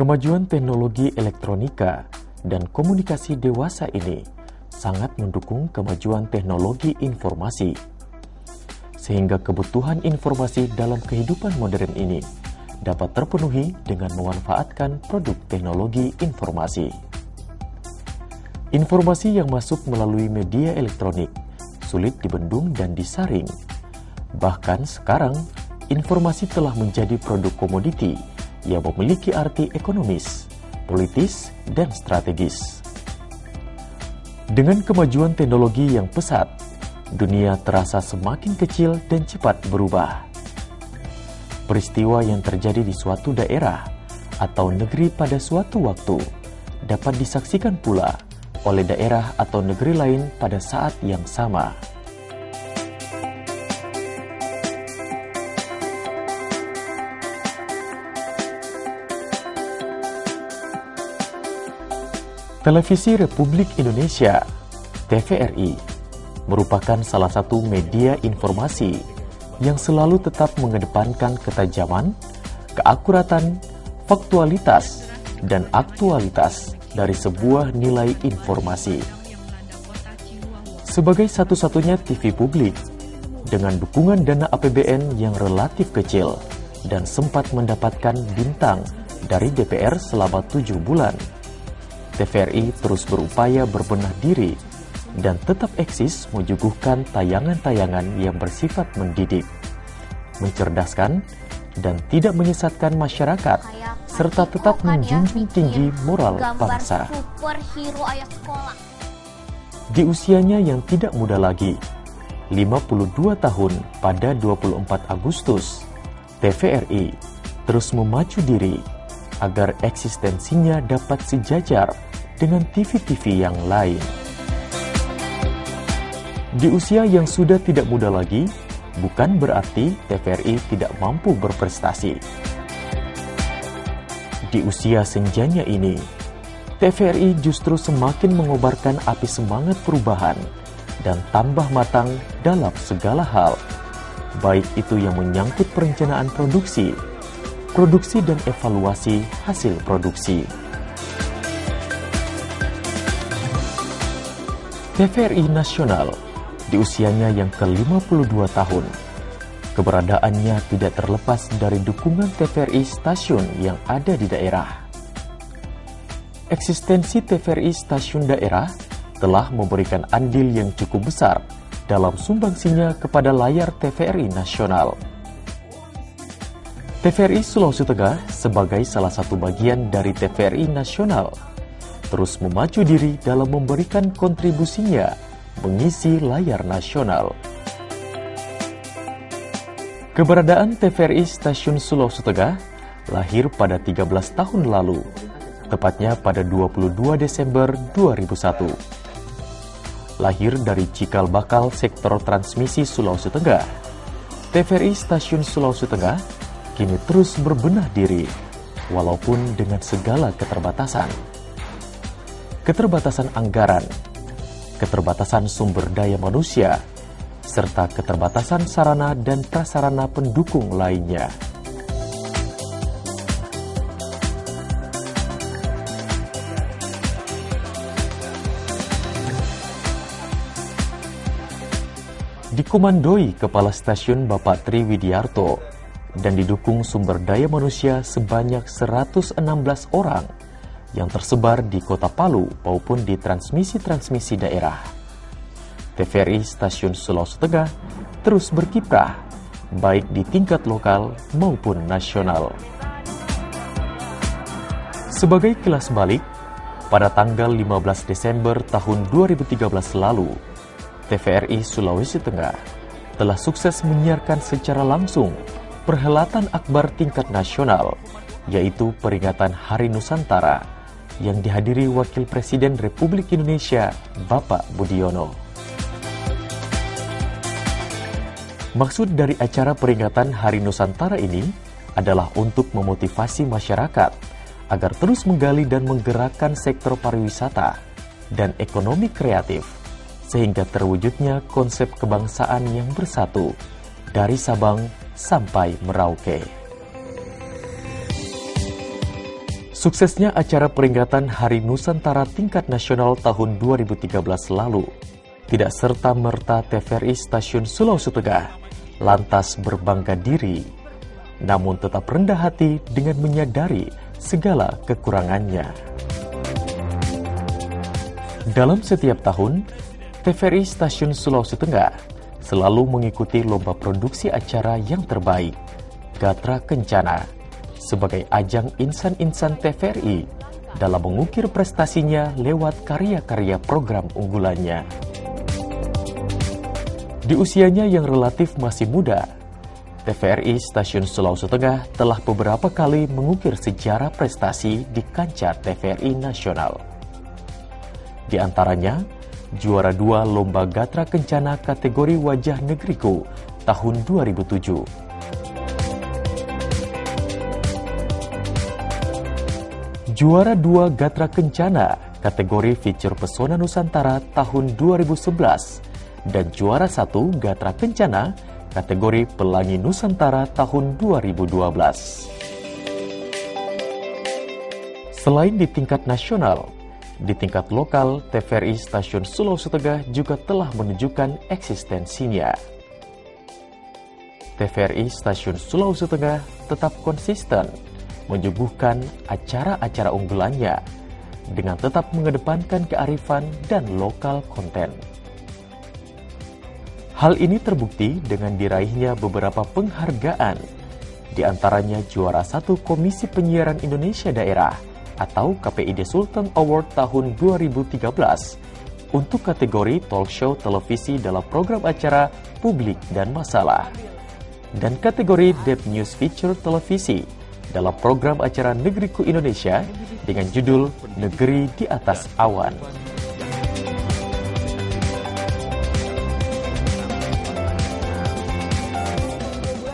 Kemajuan teknologi elektronika dan komunikasi dewasa ini sangat mendukung kemajuan teknologi informasi, sehingga kebutuhan informasi dalam kehidupan modern ini dapat terpenuhi dengan memanfaatkan produk teknologi informasi. Informasi yang masuk melalui media elektronik sulit dibendung dan disaring. Bahkan sekarang, informasi telah menjadi produk komoditi yang memiliki arti ekonomis, politis, dan strategis. Dengan kemajuan teknologi yang pesat, dunia terasa semakin kecil dan cepat berubah. Peristiwa yang terjadi di suatu daerah atau negeri pada suatu waktu dapat disaksikan pula oleh daerah atau negeri lain pada saat yang sama. Televisi Republik Indonesia, TVRI, merupakan salah satu media informasi yang selalu tetap mengedepankan ketajaman, keakuratan, faktualitas, dan aktualitas dari sebuah nilai informasi. Sebagai satu-satunya TV publik, dengan dukungan dana APBN yang relatif kecil dan sempat mendapatkan bintang dari DPR selama 7 bulan, TVRI terus berupaya berbenah diri dan tetap eksis menyuguhkan tayangan-tayangan yang bersifat mendidik, mencerdaskan, dan tidak menyesatkan masyarakat, serta tetap menjunjung tinggi moral bangsa. Di usianya yang tidak muda lagi, 52 tahun pada 24 Agustus, TVRI terus memacu diri agar eksistensinya dapat sejajar dengan TV-TV yang lain. Di usia yang sudah tidak muda lagi, bukan berarti TVRI tidak mampu berprestasi. Di usia senjanya ini, TVRI justru semakin mengobarkan api semangat perubahan dan tambah matang dalam segala hal, baik itu yang menyangkut perencanaan produksi dan evaluasi hasil produksi. TVRI Nasional di usianya yang ke-52 tahun, keberadaannya tidak terlepas dari dukungan TVRI stasiun yang ada di daerah. Eksistensi TVRI stasiun daerah telah memberikan andil yang cukup besar dalam sumbangsinya kepada layar TVRI Nasional. TVRI Sulawesi Tengah sebagai salah satu bagian dari TVRI Nasional terus memacu diri dalam memberikan kontribusinya mengisi layar nasional. Keberadaan TVRI Stasiun Sulawesi Tengah lahir pada 13 tahun lalu, tepatnya pada 22 Desember 2001. Lahir dari cikal bakal sektor transmisi Sulawesi Tengah, TVRI Stasiun Sulawesi Tengah kini terus berbenah diri, walaupun dengan segala keterbatasan. Keterbatasan anggaran, keterbatasan sumber daya manusia, serta keterbatasan sarana dan prasarana pendukung lainnya. Dikomandoi Kepala Stasiun Bapak Tri Widiarto dan didukung sumber daya manusia sebanyak 116 orang yang tersebar di Kota Palu maupun di transmisi-transmisi daerah. TVRI Stasiun Sulawesi Tengah terus berkiprah baik di tingkat lokal maupun nasional. Sebagai kilas balik, pada tanggal 15 Desember tahun 2013 lalu, TVRI Sulawesi Tengah telah sukses menyiarkan secara langsung perhelatan akbar tingkat nasional, yaitu peringatan Hari Nusantara, yang dihadiri Wakil Presiden Republik Indonesia, Bapak Budiono. Maksud dari acara peringatan Hari Nusantara ini adalah untuk memotivasi masyarakat agar terus menggali dan menggerakkan sektor pariwisata dan ekonomi kreatif, sehingga terwujudnya konsep kebangsaan yang bersatu dari Sabang sampai Merauke. Suksesnya acara peringatan Hari Nusantara tingkat nasional tahun 2013 lalu tidak serta-merta TVRI Stasiun Sulawesi Tengah lantas berbangga diri, namun tetap rendah hati dengan menyadari segala kekurangannya. Dalam setiap tahun, TVRI Stasiun Sulawesi Tengah selalu mengikuti lomba produksi acara yang terbaik, Gatra Kencana, sebagai ajang insan-insan TVRI dalam mengukir prestasinya lewat karya-karya program unggulannya. Di usianya yang relatif masih muda, TVRI Stasiun Sulawesi Tengah telah beberapa kali mengukir sejarah prestasi di kancah TVRI nasional. Di antaranya, juara 2 Lomba Gatra Kencana kategori Wajah Negeriku tahun 2007. Juara 2 Gatra Kencana kategori Feature Pesona Nusantara tahun 2011 dan juara 1 Gatra Kencana kategori Pelangi Nusantara tahun 2012. Selain di tingkat nasional, di tingkat lokal, TVRI Stasiun Sulawesi Tengah juga telah menunjukkan eksistensinya. TVRI Stasiun Sulawesi Tengah tetap konsisten menyuguhkan acara-acara unggulannya dengan tetap mengedepankan kearifan dan lokal konten. Hal ini terbukti dengan diraihnya beberapa penghargaan, di antaranya juara 1 Komisi Penyiaran Indonesia Daerah atau KPID Sultan Award tahun 2013 untuk kategori talk show televisi dalam program acara Publik dan Masalah, dan kategori Deep News Feature Televisi dalam program acara Negeriku Indonesia dengan judul Negeri di Atas Awan.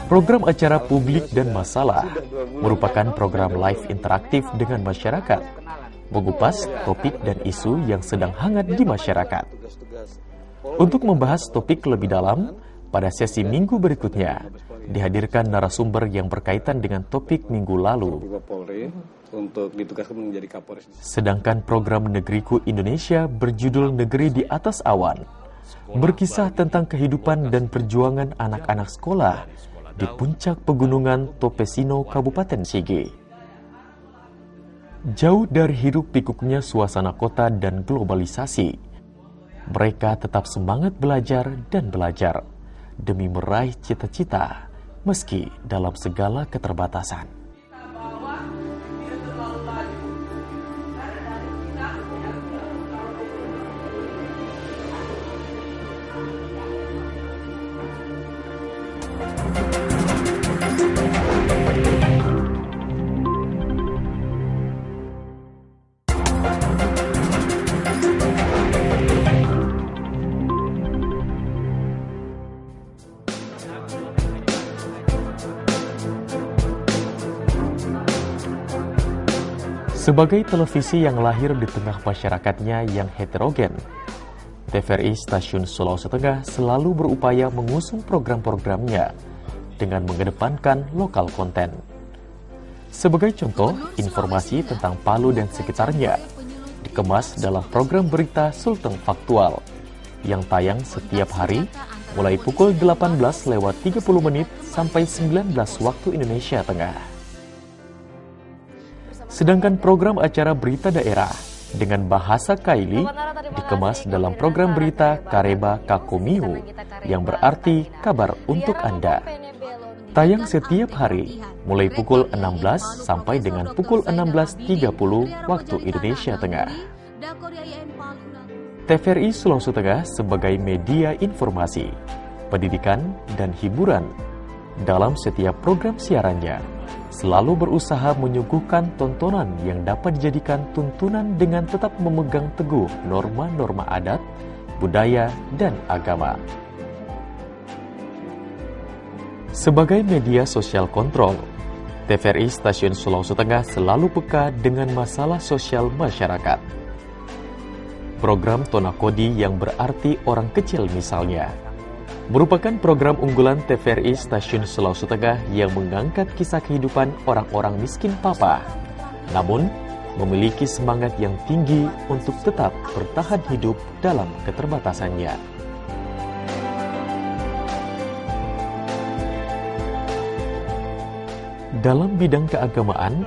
Program acara Publik dan Masalah merupakan program live interaktif dengan masyarakat, mengupas topik dan isu yang sedang hangat di masyarakat. Untuk membahas topik lebih dalam, pada sesi minggu berikutnya, dihadirkan narasumber yang berkaitan dengan topik minggu lalu. Sedangkan program Negeriku Indonesia berjudul Negeri di Atas Awan, berkisah tentang kehidupan dan perjuangan anak-anak sekolah di puncak pegunungan Topesino, Kabupaten Sigi. Jauh dari hiruk pikuknya suasana kota dan globalisasi, mereka tetap semangat belajar dan belajar demi meraih cita-cita meski dalam segala keterbatasan. Sebagai televisi yang lahir di tengah masyarakatnya yang heterogen, TVRI Stasiun Sulawesi Tengah selalu berupaya mengusung program-programnya dengan mengedepankan lokal konten. Sebagai contoh, informasi tentang Palu dan sekitarnya dikemas dalam program berita Sultan Faktual yang tayang setiap hari mulai pukul 18:30 sampai 19 waktu Indonesia Tengah. Sedangkan program acara berita daerah dengan bahasa Kaili dikemas dalam program berita Kareba Kakomiu yang berarti kabar untuk Anda. Tayang setiap hari mulai pukul 16 sampai dengan pukul 16.30 waktu Indonesia Tengah. TVRI Sulawesi Tengah sebagai media informasi, pendidikan, dan hiburan dalam setiap program siarannya, selalu berusaha menyuguhkan tontonan yang dapat dijadikan tuntunan dengan tetap memegang teguh norma-norma adat, budaya, dan agama. Sebagai media sosial kontrol, TVRI Stasiun Sulawesi Tengah selalu peka dengan masalah sosial masyarakat. Program Tonakodi yang berarti orang kecil misalnya, merupakan program unggulan TVRI Stasiun Sulawesi Tengah yang mengangkat kisah kehidupan orang-orang miskin papa, namun memiliki semangat yang tinggi untuk tetap bertahan hidup dalam keterbatasannya. Dalam bidang keagamaan,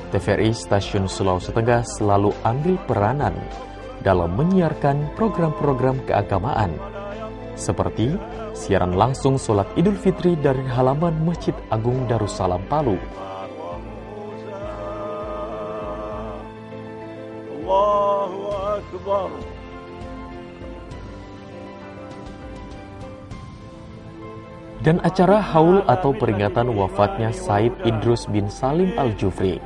TVRI Stasiun Sulawesi Tengah selalu ambil peranan dalam menyiarkan program-program keagamaan, seperti siaran langsung sholat Idul Fitri dari halaman Masjid Agung Darussalam Palu. Allahu Akbar. Dan acara haul atau peringatan wafatnya Said Idrus bin Salim Al-Jufri,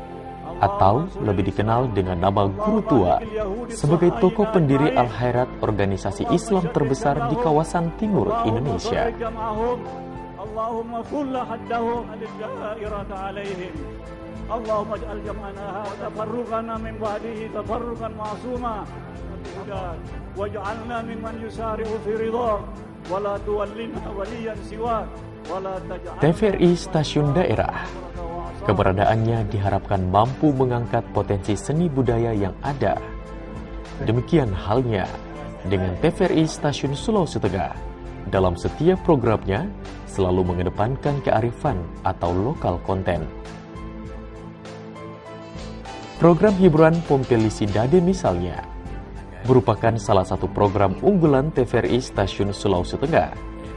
atau lebih dikenal dengan nama Guru Tua, sebagai tokoh pendiri Al-Khairat, organisasi Islam terbesar di kawasan timur Indonesia. Allahumma kulla haddahum al-ja'irata alaihim. Allahumma ij'al jam'ana wa tafarruqana min ba'dihi tafarruqan ma'suma. Waj'alna mimman yusari'u fi ridha wa la tuwallina waliyan siwa wa la taj'al. TVRI Stasiun Daerah, keberadaannya diharapkan mampu mengangkat potensi seni budaya yang ada. Demikian halnya dengan TVRI Stasiun Sulawesi Tengah. Dalam setiap programnya selalu mengedepankan kearifan atau lokal konten. Program hiburan Pompelisi Dade misalnya merupakan salah satu program unggulan TVRI Stasiun Sulawesi Tengah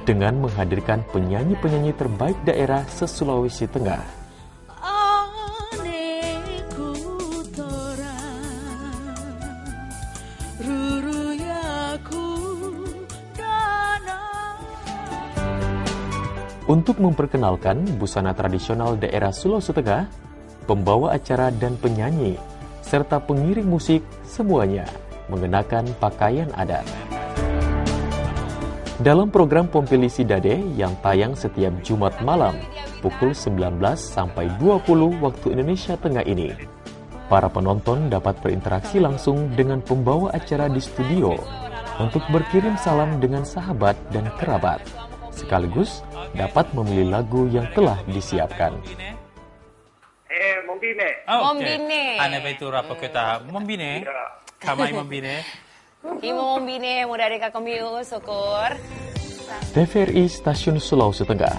dengan menghadirkan penyanyi-penyanyi terbaik daerah se-Sulawesi Tengah. Untuk memperkenalkan busana tradisional daerah Sulawesi Tengah, pembawa acara dan penyanyi, serta pengiring musik semuanya mengenakan pakaian adat. Dalam program Pompelisi Dade yang tayang setiap Jumat malam pukul 19 sampai 20 waktu Indonesia Tengah ini, para penonton dapat berinteraksi langsung dengan pembawa acara di studio untuk berkirim salam dengan sahabat dan kerabat, sekaligus dapat memilih lagu yang telah disiapkan. Mombine. Mombine. Ane itu apa kita Mombine? Kamai Mombine. Imo Mombine, mudah deka kamiu syukur. TVRI Stasiun Sulawesi Tengah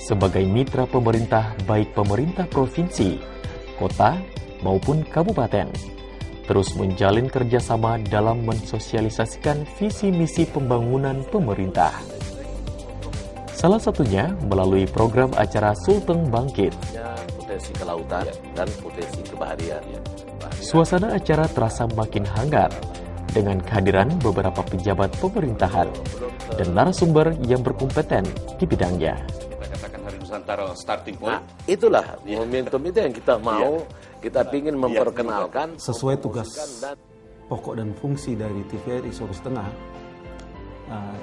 sebagai mitra pemerintah baik pemerintah provinsi, kota maupun kabupaten terus menjalin kerjasama dalam mensosialisasikan visi misi pembangunan pemerintah. Salah satunya melalui program acara Sulteng Bangkit. Potensi kelautan dan potensi kebaharian. Suasana acara terasa makin hangat dengan kehadiran beberapa pejabat pemerintahan dan narasumber yang berkompeten di bidangnya. Kita katakan Hari Nusantara starting point. Nah, itulah momentum itu yang kita mau, kita ingin memperkenalkan sesuai tugas pokok dan fungsi dari TVRI Sulawesi Tengah,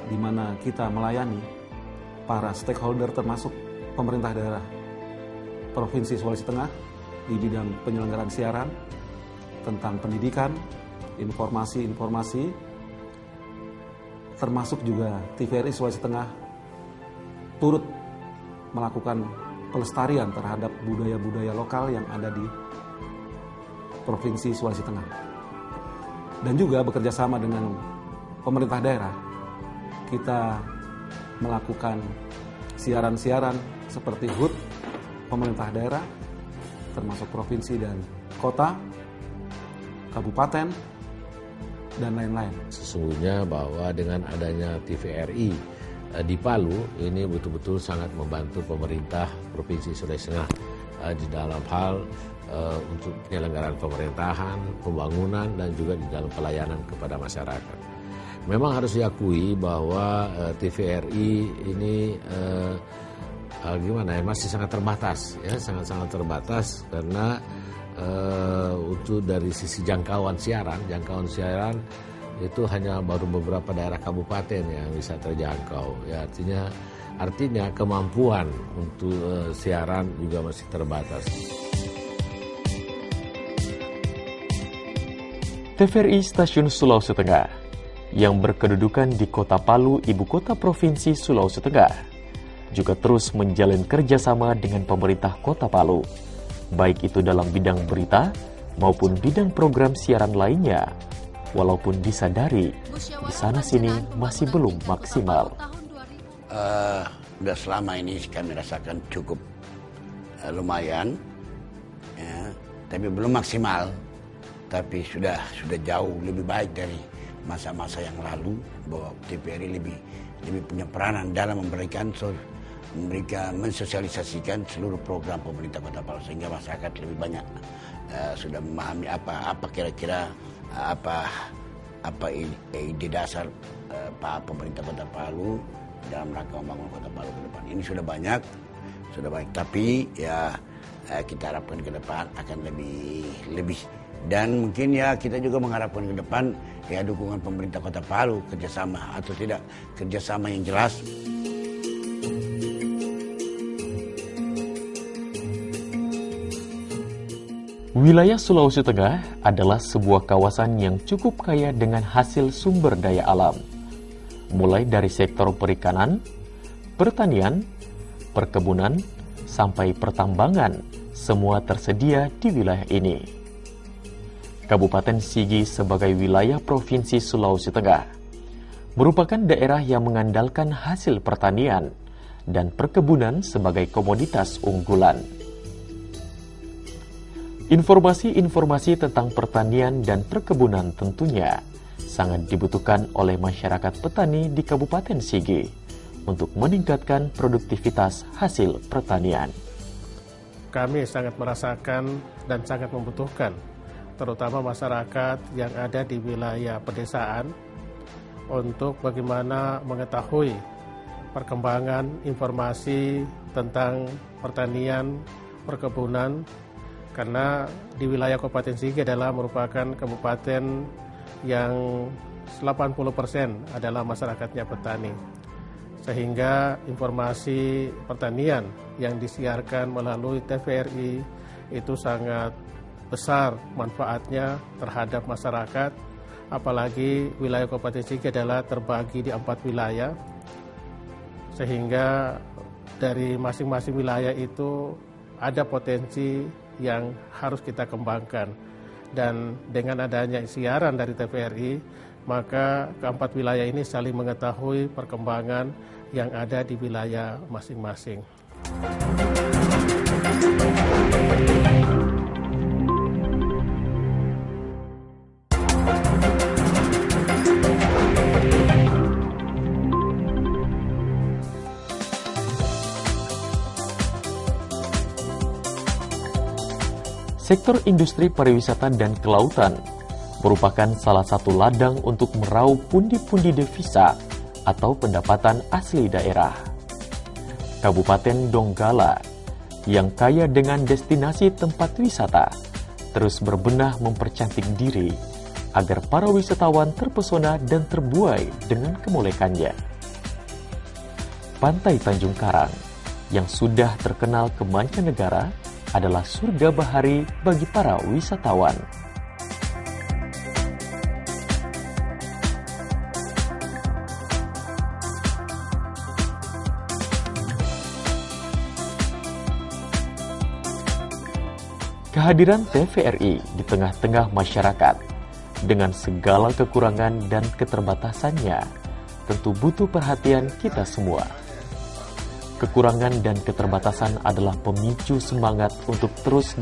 di mana kita melayani para stakeholder termasuk pemerintah daerah Provinsi Sulawesi Tengah di bidang penyelenggaraan siaran tentang pendidikan, informasi-informasi, termasuk juga TVRI Sulawesi Tengah turut melakukan pelestarian terhadap budaya-budaya lokal yang ada di Provinsi Sulawesi Tengah. Dan juga bekerja sama dengan pemerintah daerah, kita melakukan siaran-siaran seperti HUT pemerintah daerah, termasuk provinsi dan kota, kabupaten, dan lain-lain. Sesungguhnya bahwa dengan adanya TVRI di Palu ini betul-betul sangat membantu pemerintah Provinsi Sulawesi Tengah di dalam hal untuk penyelenggaraan pemerintahan, pembangunan, dan juga di dalam pelayanan kepada masyarakat. Memang harus diakui bahwa TVRI ini gimana ya, masih sangat terbatas ya, sangat-sangat terbatas karena untuk dari sisi jangkauan siaran itu hanya baru beberapa daerah kabupaten yang bisa terjangkau ya, artinya kemampuan untuk siaran juga masih terbatas. TVRI Stasiun Sulawesi Tengah yang berkedudukan di Kota Palu, ibu kota Provinsi Sulawesi Tengah, juga terus menjalin kerjasama dengan pemerintah Kota Palu, baik itu dalam bidang berita maupun bidang program siaran lainnya, walaupun disadari di sana-sini masih belum maksimal. Udah selama ini kami rasakan cukup lumayan, ya, tapi belum maksimal. Tapi sudah jauh lebih baik dari masa-masa yang lalu, bahwa TVRI lebih punya peranan dalam memberikan mereka mensosialisasikan seluruh program pemerintah Kota Palu, sehingga masyarakat lebih banyak sudah memahami apa kira-kira apa ide dasar Pak pemerintah Kota Palu dalam rangka membangun Kota Palu ke depan. Ini sudah banyak, tapi ya kita harapkan ke depan akan lebih. Dan mungkin ya kita juga mengharapkan ke depan ya dukungan pemerintah Kota Palu, kerjasama atau tidak kerjasama yang jelas. Wilayah Sulawesi Tengah adalah sebuah kawasan yang cukup kaya dengan hasil sumber daya alam. Mulai dari sektor perikanan, pertanian, perkebunan, sampai pertambangan, semua tersedia di wilayah ini. Kabupaten Sigi sebagai wilayah Provinsi Sulawesi Tengah merupakan daerah yang mengandalkan hasil pertanian dan perkebunan sebagai komoditas unggulan. Informasi-informasi tentang pertanian dan perkebunan tentunya sangat dibutuhkan oleh masyarakat petani di Kabupaten Sigi untuk meningkatkan produktivitas hasil pertanian. Kami sangat merasakan dan sangat membutuhkan, terutama masyarakat yang ada di wilayah pedesaan, untuk bagaimana mengetahui perkembangan informasi tentang pertanian, perkebunan, karena di wilayah Kabupaten Sigi adalah merupakan kabupaten yang 80% adalah masyarakatnya petani. Sehingga informasi pertanian yang disiarkan melalui TVRI itu sangat besar manfaatnya terhadap masyarakat, apalagi wilayah Kabupaten Sigi adalah terbagi di 4 wilayah, sehingga dari masing-masing wilayah itu ada potensi yang harus kita kembangkan. Dan dengan adanya siaran dari TVRI, maka keempat wilayah ini saling mengetahui perkembangan yang ada di wilayah masing-masing. Sektor industri pariwisata dan kelautan merupakan salah satu ladang untuk meraup pundi-pundi devisa atau pendapatan asli daerah. Kabupaten Donggala yang kaya dengan destinasi tempat wisata terus berbenah mempercantik diri agar para wisatawan terpesona dan terbuai dengan kemolekannya. Pantai Tanjung Karang yang sudah terkenal ke mancanegara adalah surga bahari bagi para wisatawan. Kehadiran TVRI di tengah-tengah masyarakat dengan segala kekurangan dan keterbatasannya tentu butuh perhatian kita semua. Kekurangan dan keterbatasan adalah pemicu semangat untuk terus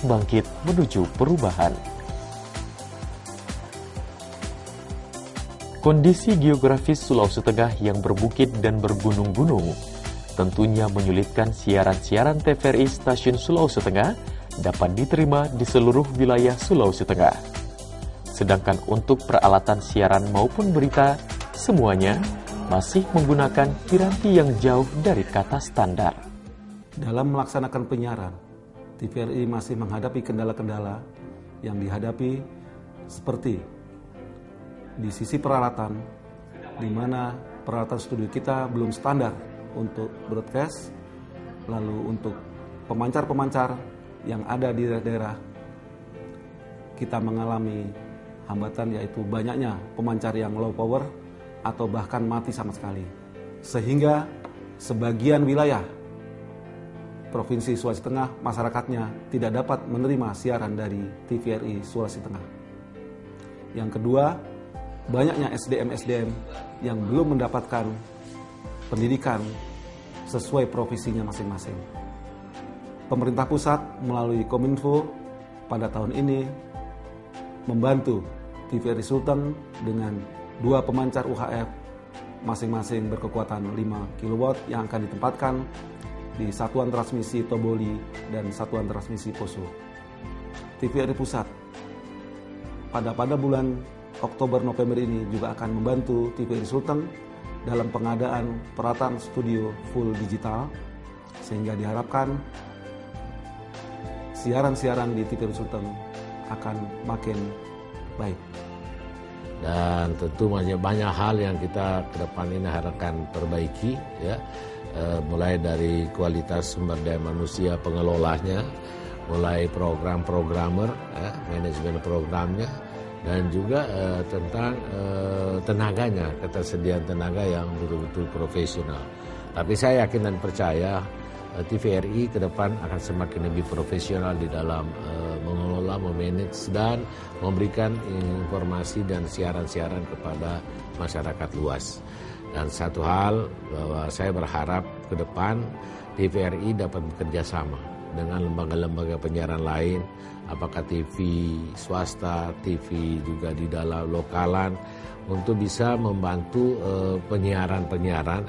bangkit menuju perubahan. Kondisi geografis Sulawesi Tengah yang berbukit dan bergunung-gunung tentunya menyulitkan siaran-siaran TVRI Stasiun Sulawesi Tengah dapat diterima di seluruh wilayah Sulawesi Tengah. Sedangkan untuk peralatan siaran maupun berita, semuanya masih menggunakan piranti yang jauh dari kata standar. Dalam melaksanakan penyiaran, TVRI masih menghadapi kendala-kendala yang dihadapi seperti di sisi peralatan, di mana peralatan studio kita belum standar untuk broadcast, lalu untuk pemancar-pemancar yang ada di daerah, kita mengalami hambatan yaitu banyaknya pemancar yang low power atau bahkan mati sama sekali. Sehingga sebagian wilayah Provinsi Sulawesi Tengah masyarakatnya tidak dapat menerima siaran dari TVRI Sulawesi Tengah. Yang kedua, banyaknya SDM-SDM yang belum mendapatkan pendidikan sesuai profesinya masing-masing. Pemerintah pusat melalui Kominfo pada tahun ini membantu TVRI Sulteng dengan 2 pemancar UHF masing-masing berkekuatan 5 kW yang akan ditempatkan di Satuan Transmisi Toboli dan Satuan Transmisi Poso. TVRI Pusat pada bulan Oktober-November ini juga akan membantu TVRI Sulteng dalam pengadaan peralatan studio full digital, sehingga diharapkan siaran-siaran di TVRI Sulteng akan makin baik. Dan tentu banyak hal yang kita ke depan ini harapkan perbaiki, ya. Mulai dari kualitas sumber daya manusia pengelolanya, mulai program-programmer, manajemen programnya, dan juga tentang tenaganya, ketersediaan tenaga yang betul-betul profesional. Tapi saya yakin dan percaya TVRI ke depan akan semakin lebih profesional di dalam mengelola, memanage, dan memberikan informasi dan siaran-siaran kepada masyarakat luas. Dan satu hal bahwa saya berharap ke depan TVRI dapat bekerja sama dengan lembaga-lembaga penyiaran lain, apakah TV swasta, TV juga di dalam lokalan, untuk bisa membantu penyiaran-penyiaran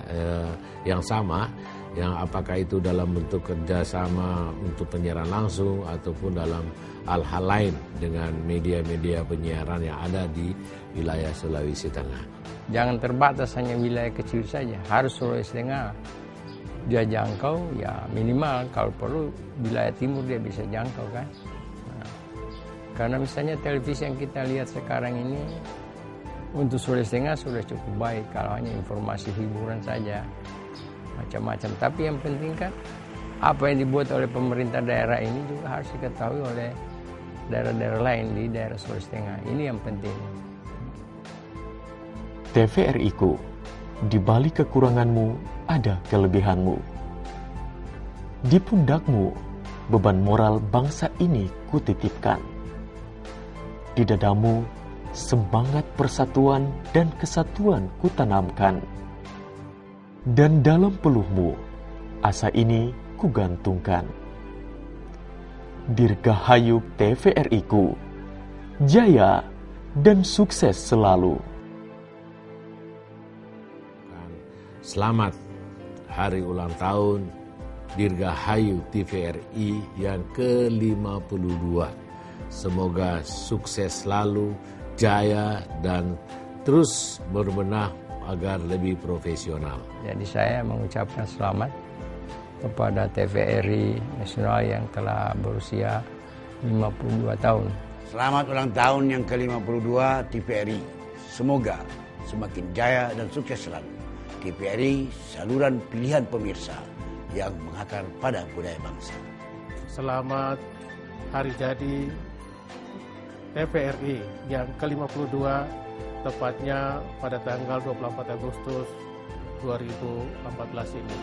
yang sama, yang apakah itu dalam bentuk kerjasama untuk penyiaran langsung ataupun dalam hal-hal lain dengan media-media penyiaran yang ada di wilayah Sulawesi Tengah. Jangan terbatas hanya wilayah kecil saja, harus Sulawesi Tengah. Dia jangkau, ya minimal kalau perlu wilayah timur dia bisa jangkau kan. Nah, karena misalnya televisi yang kita lihat sekarang ini untuk Sulawesi Tengah sudah cukup baik kalau hanya informasi hiburan saja, macam-macam. Tapi yang penting kan apa yang dibuat oleh pemerintah daerah ini juga harus diketahui oleh daerah-daerah lain di daerah Sulawesi Tengah. Ini yang penting. TVRI-ku, di balik kekuranganmu ada kelebihanmu. Di pundakmu, beban moral bangsa ini kutitipkan. Di dadamu, semangat persatuan dan kesatuan kutanamkan. Dan dalam peluhmu, asa ini kugantungkan. Dirgahayu TVRI-ku, jaya dan sukses selalu. Selamat hari ulang tahun Dirgahayu TVRI yang ke-52. Semoga sukses selalu, jaya, dan terus berbenah agar lebih profesional. Jadi saya mengucapkan selamat kepada TVRI Nasional yang telah berusia 52 tahun. Selamat ulang tahun yang ke-52 TVRI. Semoga semakin jaya dan sukses selalu. TVRI, saluran pilihan pemirsa yang mengakar pada budaya bangsa. Selamat hari jadi TVRI yang ke-52, tepatnya pada tanggal 24 Agustus 2014 ini.